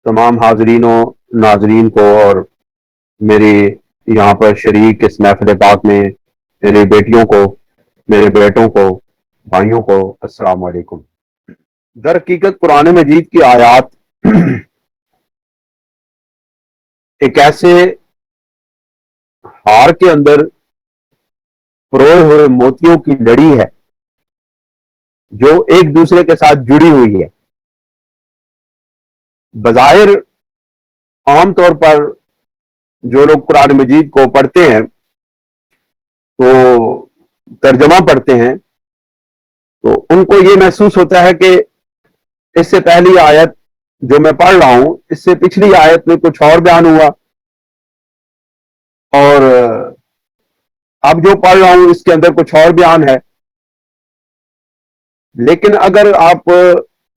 तमाम हाजरीनों नाजरीन को और मेरी यहाँ पर शरीक इस महफिल पाक में मेरी बेटियों को, मेरे बेटों को, भाइयों को अस्सलाम वालेकुम। दर हकीकत कुरान मजीद की आयात एक ऐसे हार के अंदर परोए हुए मोतियों की लड़ी है जो एक दूसरे के साथ जुड़ी हुई है। बज़ाहिर आमतौर पर जो लोग कुरान मजीद को पढ़ते हैं तो तर्जमा पढ़ते हैं तो उनको ये महसूस होता है कि इससे पहली आयत जो मैं पढ़ रहा हूं, इससे पिछली आयत में कुछ और बयान हुआ और अब जो पढ़ रहा हूं इसके अंदर कुछ और बयान है। लेकिन अगर आप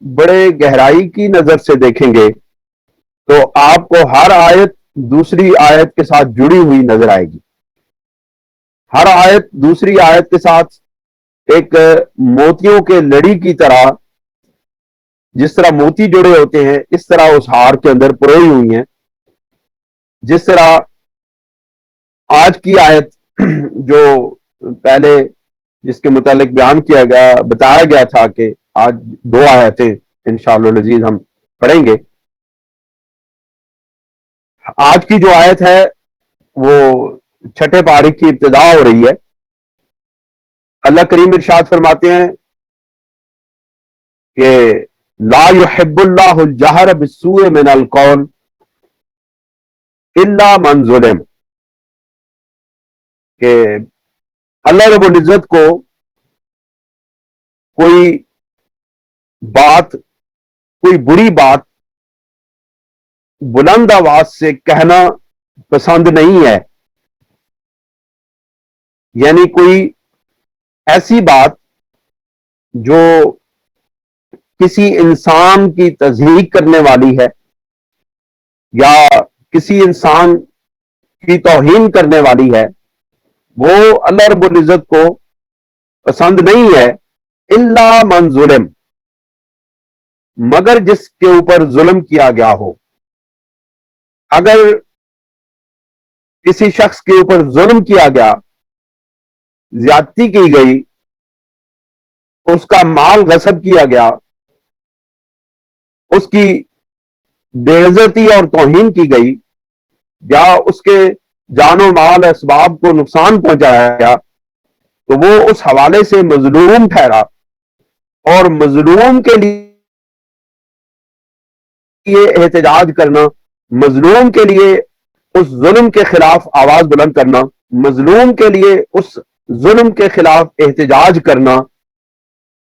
बड़े गहराई की नजर से देखेंगे तो आपको हर आयत दूसरी आयत के साथ जुड़ी हुई नजर आएगी। हर आयत दूसरी आयत के साथ एक मोतियों के लड़ी की तरह, जिस तरह मोती जुड़े होते हैं इस तरह उस हार के अंदर परोई हुई हैं। जिस तरह आज की आयत जो पहले जिसके मुतालिक बयान किया गया, बताया गया था कि आज दो आयतें इंशाअल्लाह अज़ीज़ हम पढ़ेंगे। आज की जो आयत है वो छठे पारी की इब्तिदा हो रही है। अल्लाह करीम इरशाद फरमाते हैं कि ला युहिब्बुल्लाहुल जहर बिस्सूइ मिनल कौल इल्ला मन ज़ुलिम, कि अल्लाह रब्बुल इज्जत को कोई बात, कोई बुरी बात बुलंद आवाज से कहना पसंद नहीं है। यानी कोई ऐसी बात जो किसी इंसान की तज़हीक करने वाली है या किसी इंसान की तौहीन करने वाली है, वो अल्लाह रब्बुल इज्जत को पसंद नहीं है। इल्ला मन ज़ुलिम, मगर जिसके ऊपर जुल्म किया गया हो। अगर किसी शख्स के ऊपर जुल्म किया गया, ज्यादती की गई, उसका माल गसब किया गया, उसकी बेइज्जती और तौहीन की गई या उसके जानो माल असबाब को नुकसान पहुंचाया गया, तो वो उस हवाले से मजलूम ठहरा और मजलूम के लिए एहतजाज करना, मजलूम के लिए उस जुल्म के खिलाफ आवाज बुलंद करना, मजलूम के लिए उस जुल्म के खिलाफ एहतजाज करना,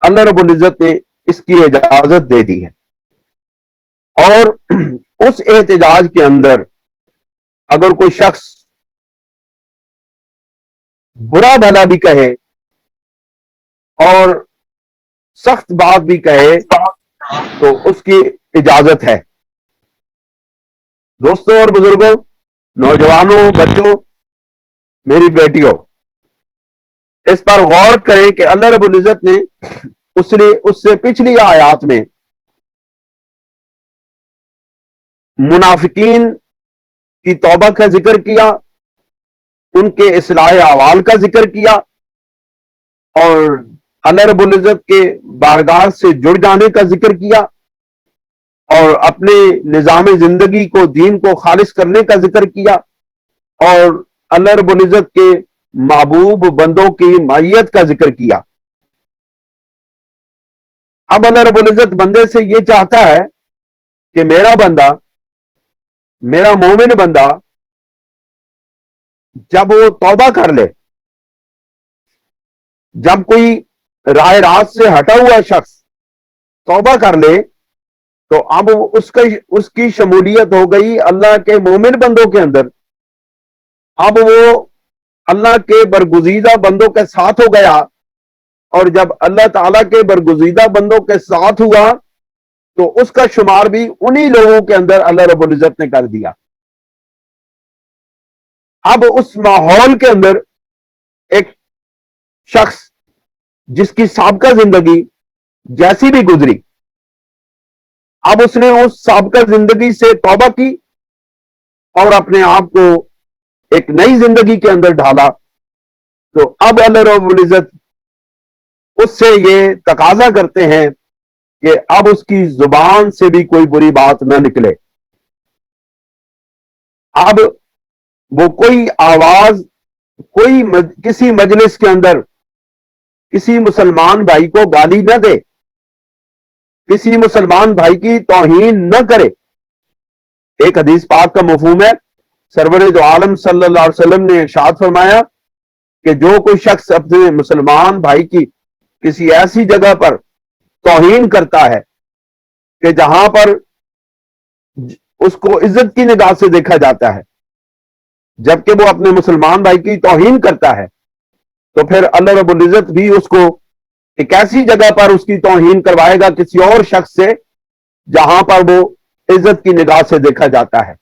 अल्लाह रब्बुल इज्जत ने इसकी इजाजत दे दी है। और उस एहतजाज के अंदर अगर कोई शख्स बुरा भला भी कहे और सख्त बात भी कहे तो उसकी इजाजत है। दोस्तों और बुजुर्गों, नौजवानों, बच्चों, मेरी बेटियों, इस पर गौर करें कि अल्लाह रब्बुल इज्जत ने उससे पिछली आयत में मुनाफिकीन की तौबा का जिक्र किया, उनके इस्लाह अवाल का जिक्र किया और अल्लाह रब्बुल इज्जत के बारगाह से जुड़ जाने का जिक्र किया और अपने निजाम जिंदगी को, दीन को खालिस करने का जिक्र किया और अल्लाह रब्बुल इज्जत के महबूब बंदों की मायत का जिक्र किया। अब अल्लाह रब्बुल इज्जत बंदे से ये चाहता है कि मेरा बंदा, मेरा मोमिन बंदा जब वो तौबा कर ले, जब कोई राह रास्त से हटा हुआ शख्स तौबा कर ले, तो अब उसकी शमूलियत हो गई अल्लाह के मोमिन बंदों के अंदर। अब वो अल्लाह के बरगुजीदा बंदों के साथ हो गया और जब अल्लाह ताला के बरगुजीदा बंदों के साथ हुआ तो उसका शुमार भी उन्हीं लोगों के अंदर अल्लाह रब्बुल इज्जत ने कर दिया। अब उस माहौल के अंदर एक शख्स जिसकी साबका जिंदगी जैसी भी गुजरी, اب اس نے اس सबका जिंदगी से तौबा की اور अपने आप को एक नई जिंदगी के अंदर ढाला। तो अब अल्लाह रब्बुल इज्जत उससे ये तकाजा करते हैं कि अब उसकी जुबान से भी कोई बुरी बात न निकले। अब वो कोई आवाज किसी मजलिस के अंदर किसी मुसलमान भाई को गाली न दे, किसी मुसलमान भाई की तौहीन न करे। एक हदीस पाक का मफहूम है, सरवर दो आलम सल्लल्लाहु अलैहि वसल्लम ने इरशाद फरमाया कि जो कोई शख्स अपने मुसलमान भाई की किसी ऐसी जगह पर तौहीन करता है कि जहां पर उसको इज्जत की निगाह से देखा जाता है, जबकि वो अपने मुसलमान भाई की तौहीन करता है, तो फिर अल्लाह रब्बुल इज्जत भी उसको एक ऐसी जगह पर उसकी तौहीन करवाएगा किसी और शख्स से जहां पर वो इज्जत की निगाह से देखा जाता है।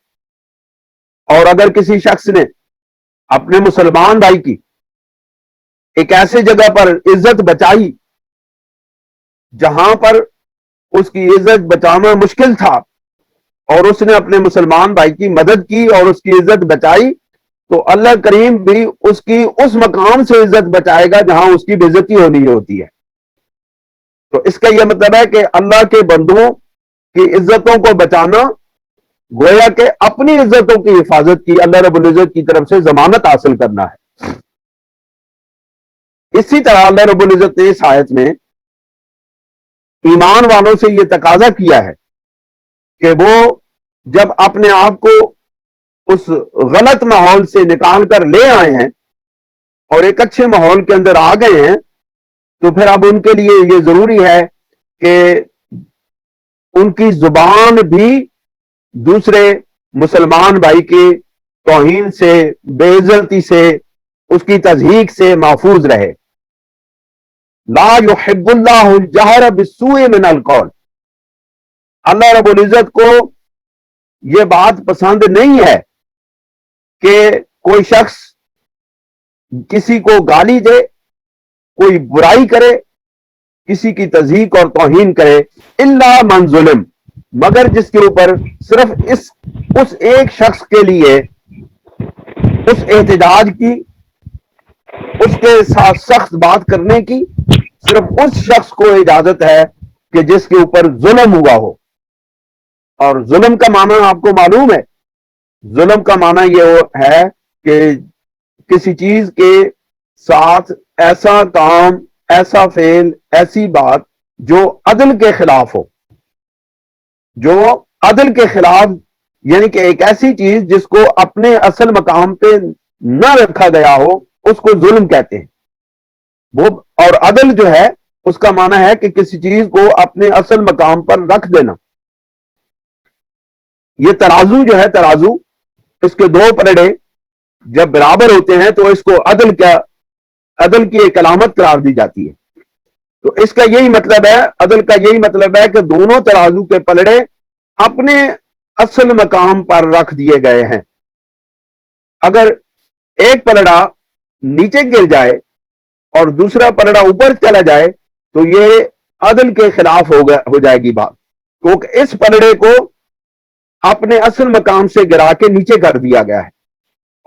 और अगर किसी शख्स ने अपने मुसलमान भाई की एक ऐसी जगह पर इज्जत बचाई जहां पर उसकी इज्जत बचाना मुश्किल था और उसने अपने मुसलमान भाई की मदद की और उसकी इज्जत बचाई, तो अल्लाह करीम भी उसकी उस मकाम से इज्जत बचाएगा जहां उसकी बेइज्जती होनी होती है। तो इसका यह मतलब है कि अल्लाह के बंदों की इज्जतों को बचाना गोया के अपनी इज्जतों की हिफाजत की अल्लाह रब्बुल इज्जत की तरफ से जमानत हासिल करना है। इसी तरह अल्लाह रब्बुल इज्जत ने इस आयत में ईमान वालों से यह तकाजा किया है कि वो जब अपने आप को उस गलत माहौल से निकाल कर ले आए हैं और एक अच्छे माहौल के अंदर आ गए हैं, तो फिर अब उनके लिए ये जरूरी है कि उनकी जुबान भी दूसरे मुसलमान भाई की तौहीन से, बेइज्जती से, उसकी तज़हीक से महफूज रहे। ला युहिब्बुल्लाहुल जहर बिस्सूइ मिनल कौल, अल्लाह रब्बुल इज्जत को यह बात पसंद नहीं है कि कोई शख्स किसी को गाली दे, कोई बुराई करे, किसी की तज़हीक और तौहीन करे, इल्ला मन ज़ुलिम, मगर जिसके ऊपर सिर्फ उस एक शख्स के लिए उस एहतजाज की, उसके साथ सख्त बात करने की सिर्फ उस शख्स को इजाजत है कि जिसके ऊपर जुल्म हुआ हो। और जुल्म का माना आपको मालूम है, जुल्म का माना यह है कि किसी चीज के साथ ऐसा काम, ऐसा फेल, ऐसी बात जो अदल के खिलाफ हो, जो अदल के खिलाफ, यानी कि एक ऐसी चीज जिसको अपने असल मकाम पे न रखा गया हो, उसको जुल्म कहते हैं वो। और अदल जो है उसका माना है कि किसी चीज को अपने असल मकाम पर रख देना। ये तराजू जो है, तराजू, इसके दो पलड़े जब बराबर होते हैं तो इसको अदल की एक अलामत करार दी जाती है। तो इसका यही मतलब है, अदल का यही मतलब है कि दोनों तराजू के पलड़े अपने असल मकाम पर रख दिए गए हैं। अगर एक पलड़ा नीचे गिर जाए और दूसरा पलड़ा ऊपर चला जाए तो ये अदल के खिलाफ हो जाएगी बात, क्योंकि इस पलड़े को अपने असल मकाम से गिरा के नीचे कर दिया गया है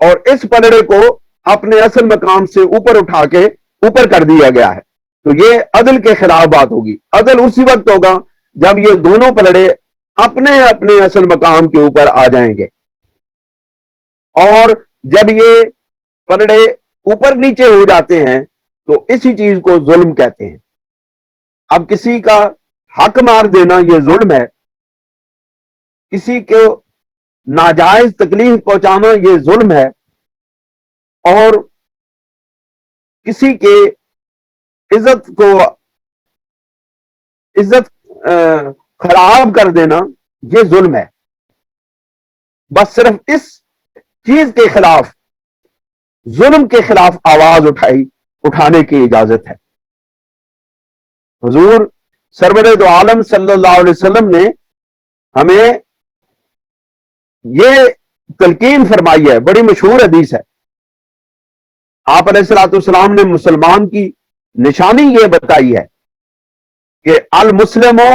और इस पलड़े को अपने असल मकाम से ऊपर उठा के ऊपर कर दिया गया है। तो ये अदल के खिलाफ बात होगी। अदल उसी वक्त होगा जब ये दोनों पलड़े अपने अपने असल मकाम के ऊपर आ जाएंगे। और जब ये पलड़े ऊपर नीचे हो जाते हैं तो इसी चीज को जुल्म कहते हैं। अब किसी का हक मार देना यह जुल्म है, किसी को नाजायज तकलीफ पहुंचाना यह जुल्म है, और किसी के इज्जत खराब कर देना यह जुल्म है। बस सिर्फ इस चीज के खिलाफ, जुल्म के खिलाफ आवाज उठाने की इजाजत है। हुजूर सरवर दो आलम सल्लल्लाहु अलैहि वसल्लम ने हमें ये तलकीन फरमाई है, बड़ी मशहूर हदीस है। आप अलैहिस्सलाम ने मुसलमान की निशानी ये बताई है कि अल मुस्लिमो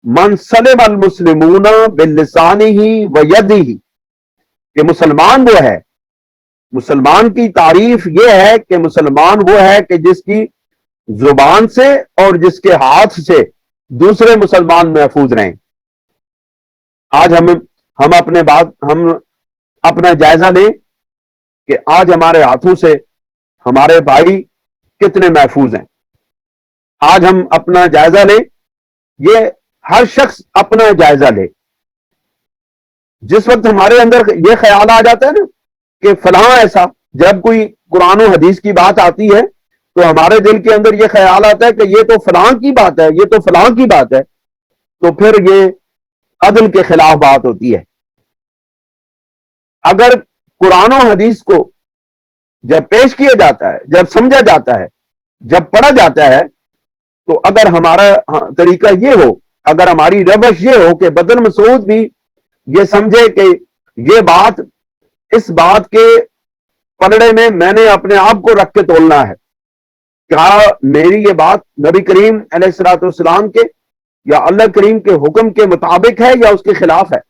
من سلم المسلمون بلسانہ و یدہ، کہ مسلمان وہ ہے، مسلمان کی تعریف یہ ہے کہ مسلمان وہ ہے کہ جس کی زبان سے اور جس کے ہاتھ سے دوسرے مسلمان محفوظ رہیں۔ آج ہم اپنا جائزہ لیں کہ آج ہمارے ہاتھوں سے ہمارے بھائی کتنے محفوظ ہیں۔ آج ہم اپنا جائزہ لیں، یہ ہر شخص اپنا جائزہ لے۔ جس وقت ہمارے اندر یہ خیال آ جاتا ہے نا کہ فلاں ایسا، جب کوئی قرآن و حدیث کی بات آتی ہے تو ہمارے دل کے اندر یہ خیال آتا ہے کہ یہ تو فلاں کی بات ہے، یہ تو فلاں کی بات ہے، تو پھر یہ عدل کے خلاف بات ہوتی ہے۔ اگر قرآن و حدیث کو جب پیش کیا جاتا ہے، جب سمجھا جاتا ہے، جب پڑھا جاتا ہے، تو اگر ہمارا طریقہ یہ ہو، اگر ہماری روش یہ ہو کہ بدر مسعود بھی یہ سمجھے کہ یہ بات، اس بات کے پلڑے میں نے اپنے آپ کو رکھ کے تولنا ہے، کیا میری یہ بات نبی کریم علیہ الصلوۃ والسلام کے یا اللہ کریم کے حکم کے مطابق ہے یا اس کے خلاف ہے؟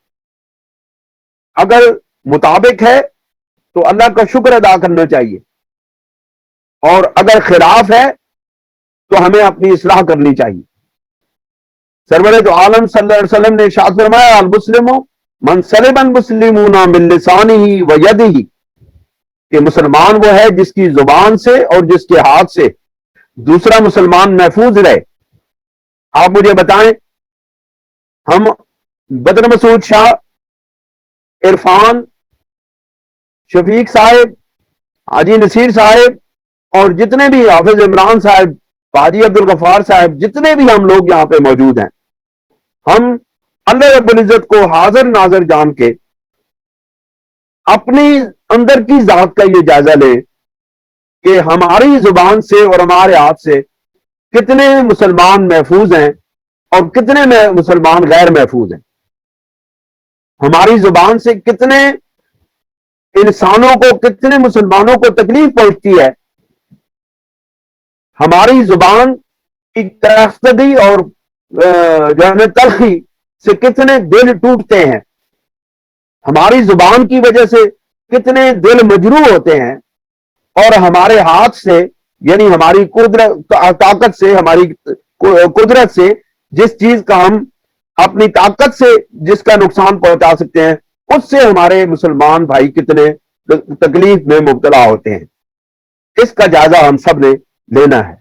اگر مطابق ہے تو اللہ کا شکر ادا کرنا چاہیے، اور اگر خلاف ہے تو ہمیں اپنی اصلاح کرنی چاہیے۔ سرور دو عالم صلی اللہ علیہ وسلم نے ارشاد فرمایا، المسلم من سلم المسلمون من لسانہ و یدہ، کہ مسلمان وہ ہے جس کی زبان سے اور جس کے ہاتھ سے دوسرا مسلمان محفوظ رہے۔ آپ مجھے بتائیں، ہم بدر مسعود شاہ، عرفان، شفیق صاحب، حاجی نصیر صاحب، اور جتنے بھی حافظ عمران صاحب، حاجی عبدالغفار صاحب، جتنے بھی ہم لوگ یہاں پہ موجود ہیں، ہم اللہ رب العزت کو حاضر ناظر جان کے اپنی اندر کی ذات کا یہ جائزہ لیں کہ ہماری زبان سے اور ہمارے ہاتھ سے کتنے مسلمان محفوظ ہیں اور کتنے مسلمان غیر محفوظ ہیں۔ ہماری زبان سے کتنے انسانوں کو، کتنے مسلمانوں کو تکلیف پہنچتی ہے، ہماری زبان کی ترختگی اور جو ہے تلخی سے کتنے دل ٹوٹتے ہیں، ہماری زبان کی وجہ سے کتنے دل مجروح ہوتے ہیں، اور ہمارے ہاتھ سے، یعنی ہماری طاقت سے، ہماری قدرت سے، جس چیز کا ہم اپنی طاقت سے جس کا نقصان پہنچا سکتے ہیں، اس سے ہمارے مسلمان بھائی کتنے تکلیف میں مبتلا ہوتے ہیں۔ اس کا جائزہ ہم سب نے لینا ہے۔